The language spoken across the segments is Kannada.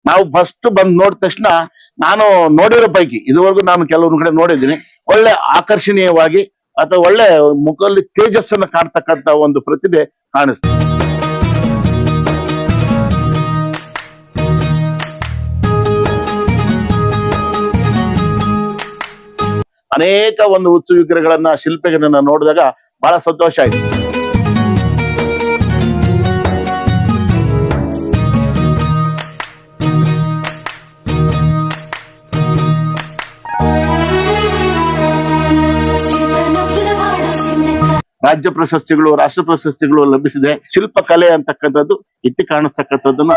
ನಾವು ಫಸ್ಟ್ ಬಂದ್ ನೋಡಿದ ತಕ್ಷಣ ನಾನು ನೋಡಿರೋ ಪೈಕಿ ಇದುವರೆಗೂ ನಾನು ಕೆಲವೊಂದು ಕಡೆ ನೋಡಿದ್ದೀನಿ, ಒಳ್ಳೆ ಆಕರ್ಷಣೀಯವಾಗಿ ಅಥವಾ ಒಳ್ಳೆ ಮುಖದಲ್ಲಿ ತೇಜಸ್ಸನ್ನ ಕಾಣ್ತಕ್ಕಂತ ಒಂದು ಪ್ರತಿಭೆ ಕಾಣಿಸ್ತು. ಅನೇಕ ಒಂದು ಹುಚ್ಚು ವಿಗ್ರಹಗಳನ್ನ ಶಿಲ್ಪಿಗಳನ್ನ ನೋಡಿದಾಗ ಬಹಳ ಸಂತೋಷ ಆಯ್ತು. ರಾಜ್ಯ ಪ್ರಶಸ್ತಿಗಳು, ರಾಷ್ಟ್ರ ಪ್ರಶಸ್ತಿಗಳು ಲಭಿಸಿದೆ. ಶಿಲ್ಪ ಕಲೆ ಅಂತಕ್ಕಂಥದ್ದು ಎತ್ತಿ ಕಾಣಿಸ್ತಕ್ಕಂಥದ್ದನ್ನ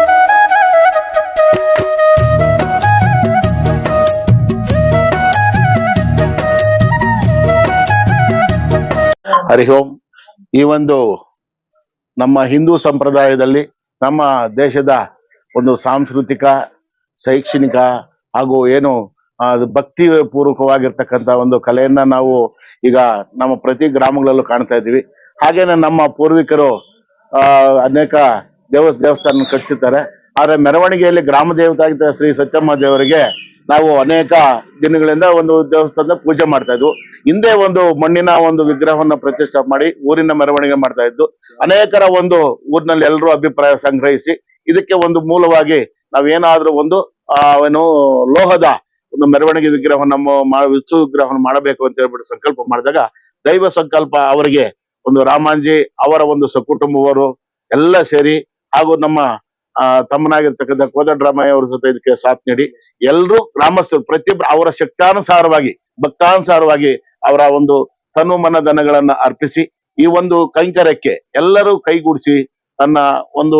ಹರಿ ಓಂ. ಈ ಒಂದು ನಮ್ಮ ಹಿಂದೂ ಸಂಪ್ರದಾಯದಲ್ಲಿ ನಮ್ಮ ದೇಶದ ಒಂದು ಸಾಂಸ್ಕೃತಿಕ, ಶೈಕ್ಷಣಿಕ ಹಾಗೂ ಏನು ಭಕ್ತಿ ಪೂರ್ವಕವಾಗಿರ್ತಕ್ಕಂಥ ಒಂದು ಕಲೆಯನ್ನ ನಾವು ಈಗ ನಮ್ಮ ಪ್ರತಿ ಗ್ರಾಮಗಳಲ್ಲೂ ಕಾಣ್ತಾ ಇದ್ದೀವಿ. ಹಾಗೇನೆ ನಮ್ಮ ಪೂರ್ವಿಕರು ಅನೇಕ ದೇವಸ್ಥಾನ ಕಟ್ಟಿಸಿದ್ದಾರೆ. ಆದ್ರೆ ಮೆರವಣಿಗೆಯಲ್ಲಿ ಗ್ರಾಮ ದೇವತೆ ಆಗಿದ್ದ ಶ್ರೀ ಸತ್ಯಮ್ಮ ದೇವರಿಗೆ ನಾವು ಅನೇಕ ದಿನಗಳಿಂದ ಒಂದು ದೇವಸ್ಥಾನದ ಪೂಜೆ ಮಾಡ್ತಾ ಇದ್ವು. ಹಿಂದೆ ಒಂದು ಮಣ್ಣಿನ ಒಂದು ವಿಗ್ರಹವನ್ನ ಪ್ರತಿಷ್ಠಾಪನೆ ಮಾಡಿ ಊರಿನ ಮೆರವಣಿಗೆ ಮಾಡ್ತಾ ಇದ್ದು, ಅನೇಕರ ಒಂದು ಊರಿನಲ್ಲಿ ಎಲ್ಲರೂ ಅಭಿಪ್ರಾಯ ಸಂಗ್ರಹಿಸಿ ಇದಕ್ಕೆ ಒಂದು ಮೂಲವಾಗಿ ನಾವೇನಾದ್ರೂ ಒಂದು ಏನು ಲೋಹದ ಒಂದು ಮೆರವಣಿಗೆ ವಿಗ್ರಹವನ್ನು ವಿಶ್ವ ವಿಗ್ರಹವನ್ನು ಮಾಡಬೇಕು ಅಂತ ಹೇಳ್ಬಿಟ್ಟು ಸಂಕಲ್ಪ ಮಾಡಿದಾಗ ದೈವ ಸಂಕಲ್ಪ ಅವರಿಗೆ ಒಂದು ರಾಮಾಂಜಿ ಅವರ ಒಂದು ಸಕುಟುಂಬವರು ಎಲ್ಲ ಸೇರಿ ಹಾಗೂ ನಮ್ಮ ತಮ್ಮನಾಗಿರ್ತಕ್ಕಂಥ ಕೋದಂಡರಾಮಯ್ಯ ಅವರ ಜೊತೆ ಇದಕ್ಕೆ ಸಾಥ್ ನೀಡಿ ಎಲ್ಲರೂ ಗ್ರಾಮಸ್ಥರು ಪ್ರತಿಯೊಬ್ಬರು ಅವರ ಶಕ್ತಾನುಸಾರವಾಗಿ ಭಕ್ತಾನುಸಾರವಾಗಿ ಅವರ ಒಂದು ತನು ಮನ ಧನಗಳನ್ನ ಅರ್ಪಿಸಿ ಈ ಒಂದು ಕೈಂಕರ್ಯಕ್ಕೆ ಎಲ್ಲರೂ ಕೈಗೂಡಿಸಿ ತನ್ನ ಒಂದು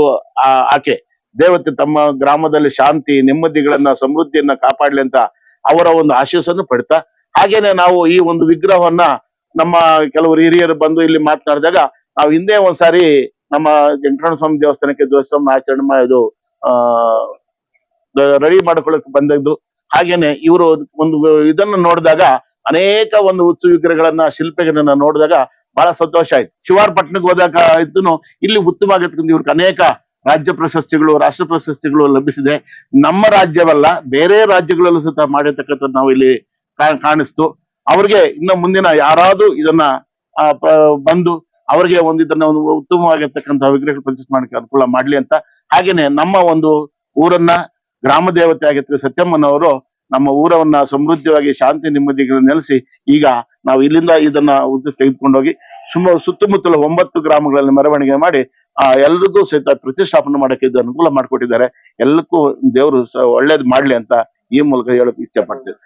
ಆಕೆ ದೇವತೆ ತಮ್ಮ ಗ್ರಾಮದಲ್ಲಿ ಶಾಂತಿ ನೆಮ್ಮದಿಗಳನ್ನ ಸಮೃದ್ಧಿಯನ್ನ ಕಾಪಾಡ್ಲಿ ಅಂತ ಅವರ ಒಂದು ಆಶೀಸ್ಸನ್ನು ಪಡ್ತಾ, ಹಾಗೇನೆ ನಾವು ಈ ಒಂದು ವಿಗ್ರಹವನ್ನ ನಮ್ಮ ಕೆಲವರು ಹಿರಿಯರು ಬಂದು ಇಲ್ಲಿ ಮಾತನಾಡಿದಾಗ ನಾವು ಹಿಂದೆ ಒಂದ್ಸಾರಿ ನಮ್ಮ ವೆಂಕಟರಮಣ ಸ್ವಾಮಿ ದೇವಸ್ಥಾನಕ್ಕೆ ಧ್ವಜಸ್ತಂಭ ಆಚರಣೆ ಇದು ರೆಡಿ ಮಾಡ್ಕೊಳ್ಳಕ್ಕೆ ಬಂದದ್ದು. ಹಾಗೇನೆ ಇವರು ಒಂದು ಇದನ್ನ ನೋಡಿದಾಗ ಅನೇಕ ಒಂದು ಹುಚ್ಚು ವಿಗ್ರಹಗಳನ್ನ ಶಿಲ್ಪಿಗಳನ್ನ ನೋಡಿದಾಗ ಬಹಳ ಸಂತೋಷ ಆಯ್ತು. ಶಿವಾರಪಟ್ಟಣಕ್ಕೆ ಹೋದಾಗ ಇದ್ದು ಇಲ್ಲಿ ಉತ್ತಮವಾಗಿರ್ತಕ್ಕಂಥ ಇವ್ರಿಗೆ ಅನೇಕ ರಾಜ್ಯ ಪ್ರಶಸ್ತಿಗಳು, ರಾಷ್ಟ್ರ ಪ್ರಶಸ್ತಿಗಳು ಲಭಿಸಿದೆ. ನಮ್ಮ ರಾಜ್ಯವಲ್ಲ ಬೇರೆ ರಾಜ್ಯಗಳಲ್ಲೂ ಸಹ ಮಾಡಿರ್ತಕ್ಕಂಥದ್ದು ನಾವು ಇಲ್ಲಿ ಕಾಣಿಸ್ತು. ಅವ್ರಿಗೆ ಇನ್ನು ಮುಂದಿನ ಯಾರಾದ್ರೂ ಇದನ್ನ ಬಂದು ಅವರಿಗೆ ಒಂದು ಇದನ್ನ ಒಂದು ಉತ್ತಮವಾಗಿರ್ತಕ್ಕಂಥ ವಿಗ್ರಹ ಪ್ರತಿಷ್ಠೆ ಮಾಡಕ್ಕೆ ಅನುಕೂಲ ಮಾಡ್ಲಿ ಅಂತ. ಹಾಗೇನೆ ನಮ್ಮ ಒಂದು ಊರನ್ನ ಗ್ರಾಮ ದೇವತೆ ಆಗಿರ್ತಕ್ಕ ಸತ್ಯಮ್ಮನವರು ನಮ್ಮ ಊರವನ್ನ ಸಮೃದ್ಧವಾಗಿ ಶಾಂತಿ ನೆಮ್ಮದಿಗಳನ್ನು ನೆಲೆಸಿ ಈಗ ನಾವು ಇಲ್ಲಿಂದ ಇದನ್ನ ತೆಗೆದುಕೊಂಡೋಗಿ ಸುತ್ತಮುತ್ತಲ 9 ಗ್ರಾಮಗಳಲ್ಲಿ ಮೆರವಣಿಗೆ ಮಾಡಿ ಎಲ್ರಿಗೂ ಸಹಿತ ಪ್ರತಿಷ್ಠಾಪನೆ ಮಾಡಕ್ಕೆ ಇದು ಅನುಕೂಲ ಮಾಡಿಕೊಟ್ಟಿದ್ದಾರೆ. ಎಲ್ಲಕ್ಕೂ ದೇವರು ಒಳ್ಳೇದ್ ಮಾಡ್ಲಿ ಅಂತ ಈ ಮೂಲಕ ಹೇಳಕ್ ಇಷ್ಟ ಪಡ್ತೇವೆ.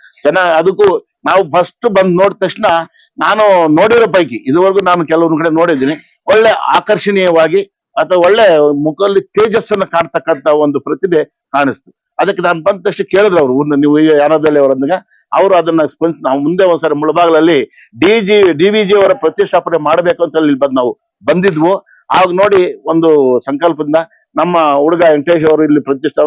ಅದಕ್ಕೂ ನಾವು ಫಸ್ಟ್ ಬಂದ್ ನೋಡಿದ ತಕ್ಷಣ ನಾನು ನೋಡಿರೋ ಪೈಕಿ ಇದುವರೆಗೂ ನಾನು ಕೆಲವೊಂದು ಕಡೆ ನೋಡಿದ್ದೀನಿ, ಒಳ್ಳೆ ಆಕರ್ಷಣೀಯವಾಗಿ ಅಥವಾ ಒಳ್ಳೆ ಮುಖದಲ್ಲಿ ತೇಜಸ್ಸನ್ನ ಕಾಣ್ತಕ್ಕಂತ ಒಂದು ಪ್ರತಿಭೆ ಕಾಣಿಸ್ತು. ಅದಕ್ಕೆ ನಾನು ಬಂದ ತಕ್ಷಣ ಕೇಳಿದ್ರು ಅವ್ರು ನೀವು ಯಾನದಲ್ಲಿ ಅವರಂದಾಗ ಅವರು ಅದನ್ನ ಸ್ಪಂದಿಸಿ ನಾವು ಮುಂದೆ ಒಂದ್ಸರಿ ಮುಳಬಾಗಲಲ್ಲಿ ಡಿ.ವಿ.ಜಿ ಅವರ ಪ್ರತಿಷ್ಠಾಪನೆ ಮಾಡ್ಬೇಕು ಅಂತ ಇಲ್ಲಿ ನಾವು ಬಂದಿದ್ವು. ಆಗ ನೋಡಿ ಒಂದು ಸಂಕಲ್ಪದಿಂದ ನಮ್ಮ ಹುಡುಗ ವೆಂಕಟೇಶ್ ಅವರು ಇಲ್ಲಿ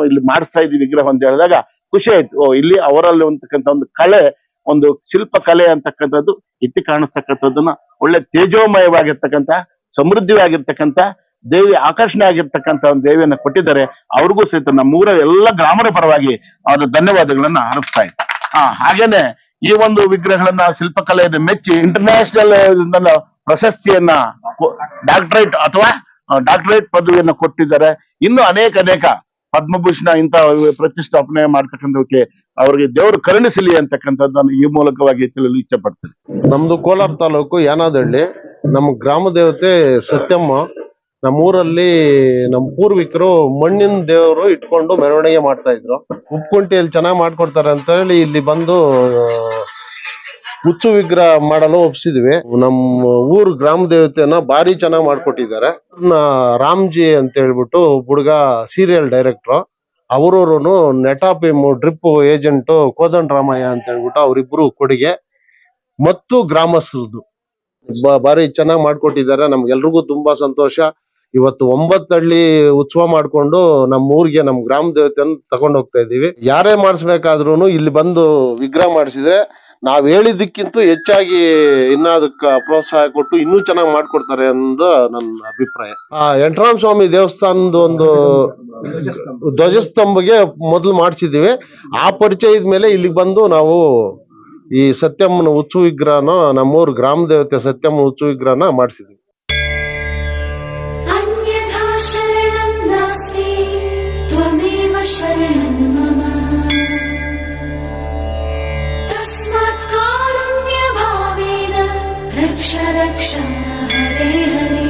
ಇಲ್ಲಿ ಮಾಡಿಸ್ತಾ ಇದ್ವಿ ವಿಗ್ರಹ ಅಂತ ಹೇಳಿದಾಗ ಖುಷಿ ಆಯ್ತು. ಇಲ್ಲಿ ಅವರಲ್ಲಿ ಅಂತಕ್ಕಂಥ ಒಂದು ಕಲೆ, ಒಂದು ಶಿಲ್ಪ ಕಲೆ ಅಂತಕ್ಕಂಥದ್ದು ಎತ್ತಿ ಕಾಣಿಸ್ತಕ್ಕಂಥದ್ದನ್ನ ಒಳ್ಳೆ ತೇಜೋಮಯವಾಗಿರ್ತಕ್ಕಂಥ ಸಮೃದ್ಧಿಯಾಗಿರ್ತಕ್ಕಂಥ ದೇವಿ, ಆಕರ್ಷಣೆ ಆಗಿರ್ತಕ್ಕಂಥ ಒಂದು ದೇವಿಯನ್ನ ಕೊಟ್ಟಿದ್ದಾರೆ. ಅವ್ರಿಗೂ ಸಹಿತ ನಮ್ಮೂರ ಎಲ್ಲ ಗ್ರಾಮದ ಪರವಾಗಿ ಅವರ ಧನ್ಯವಾದಗಳನ್ನ ಅರ್ಪಿಸ್ತಾ ಇದ್ದೆ. ಹಾಗೇನೆ ಈ ಒಂದು ವಿಗ್ರಹಗಳನ್ನ ಶಿಲ್ಪಕಲೆಯನ್ನು ಮೆಚ್ಚಿ ಇಂಟರ್ನ್ಯಾಷನಲ್ ಪ್ರಶಸ್ತಿಯನ್ನ ಡಾಕ್ಟರೇಟ್ ಅಥವಾ ಡಾಕ್ಟರೇಟ್ ಪದವಿಯನ್ನ ಕೊಟ್ಟಿದ್ದಾರೆ. ಇನ್ನು ಅನೇಕ ಪದ್ಮಭೂಷಣ ಇಂತ ಪ್ರತಿಷ್ಠಾಪನೆ ಮಾಡ್ತಕ್ಕಂಥಕ್ಕೆ ಅವರಿಗೆ ದೇವರು ಕರುಣಿಸಲಿ ಅಂತಕ್ಕಂಥದ್ದನ್ನು ಈ ಮೂಲಕವಾಗಿ ತಿಳಿಯಲು ಇಚ್ಛೆ ಪಡ್ತೇನೆ. ನಮ್ದು ಕೋಲಾರ ತಾಲೂಕು ಯಾನಾದಹಳ್ಳಿ. ನಮ್ಮ ಗ್ರಾಮ ದೇವತೆ ಸತ್ಯಮ್ಮ. ನಮ್ಮೂರಲ್ಲಿ ನಮ್ಮ ಪೂರ್ವಿಕರು ಮಣ್ಣಿನ ದೇವರು ಇಟ್ಕೊಂಡು ಮೆರವಣಿಗೆ ಮಾಡ್ತಾ ಇದ್ರು. ಉಪ್ಪುಂಟಿಯಲ್ಲಿ ಚೆನ್ನಾಗಿ ಮಾಡ್ಕೊಡ್ತಾರೆ ಅಂತ ಹೇಳಿ ಇಲ್ಲಿ ಬಂದು ಹುಚ್ಚು ವಿಗ್ರಹ ಮಾಡಲು ಒಪ್ಸಿದ್ವಿ. ನಮ್ಮ ಊರ್ ಗ್ರಾಮ ದೇವತೆಯನ್ನ ಭಾರಿ ಚೆನ್ನಾಗಿ ಮಾಡ್ಕೊಟ್ಟಿದ್ದಾರೆ. ರಾಮ್ಜಿ ಅಂತ ಹೇಳ್ಬಿಟ್ಟು ಹುಡುಗ serial director, ಅವರೂನು ನೆಟಾಪಿಮ್ drip agent Kodandaramaiah ಅಂತ ಹೇಳ್ಬಿಟ್ಟು ಅವರಿಬ್ರು ಕೊಡುಗೆ ಮತ್ತು ಗ್ರಾಮಸ್ಥರದ್ದು ಭಾರಿ ಚೆನ್ನಾಗಿ ಮಾಡ್ಕೊಟ್ಟಿದ್ದಾರೆ. ನಮ್ಗೆಲ್ರಿಗೂ ತುಂಬಾ ಸಂತೋಷ. ಇವತ್ತು 9 ಹಳ್ಳಿ ಉತ್ಸವ ಮಾಡ್ಕೊಂಡು ನಮ್ಮ ಊರಿಗೆ ನಮ್ಮ ಗ್ರಾಮ ದೇವತೆಯನ್ನು ತಗೊಂಡು ಹೋಗ್ತಾ ಇದೀವಿ. ಯಾರೇ ಮಾಡಿಸ್ಬೇಕಾದ್ರೂ ಇಲ್ಲಿ ಬಂದು ವಿಗ್ರಹ ಮಾಡಿಸಿದ್ರೆ ನಾವ್ ಹೇಳಿದ್ದಕ್ಕಿಂತ ಹೆಚ್ಚಾಗಿ ಇನ್ನ ಅದಕ್ಕ ಪ್ರೋತ್ಸಾಹ ಕೊಟ್ಟು ಇನ್ನೂ ಚೆನ್ನಾಗಿ ಮಾಡ್ಕೊಡ್ತಾರೆ ಅನ್ನೋದು ನನ್ನ ಅಭಿಪ್ರಾಯ. ವೆಂಕಟರಾಮ ಸ್ವಾಮಿ ದೇವಸ್ಥಾನದ ಒಂದು ಧ್ವಜಸ್ತಂಭಗೆ ಮೊದಲು ಮಾಡಿಸಿದೀವಿ. ಆ ಪರಿಚಯದ ಮೇಲೆ ಇಲ್ಲಿಗೆ ಬಂದು ನಾವು ಈ ಸತ್ಯಮ್ಮನ ಉತ್ಸವ ವಿಗ್ರಹನ, ನಮ್ಮೂರು ಗ್ರಾಮ ದೇವತೆ ಸತ್ಯಮ್ಮನ ಉತ್ಸವ ವಿಗ್ರಹನ ಮಾಡಿಸಿದ್ವಿ. ಅನ್ಯಥಾ ಶರಣಂ ನಾಸ್ತಿ ತ್ವಮೇವ ಶರಣಂ ಮಮ ತಸ್ಮಾತ್ ಕಾರುಣ್ಯ ಭಾವೇನ ರಕ್ಷ ರಕ್ಷ ಹರೇ ಹರೇ.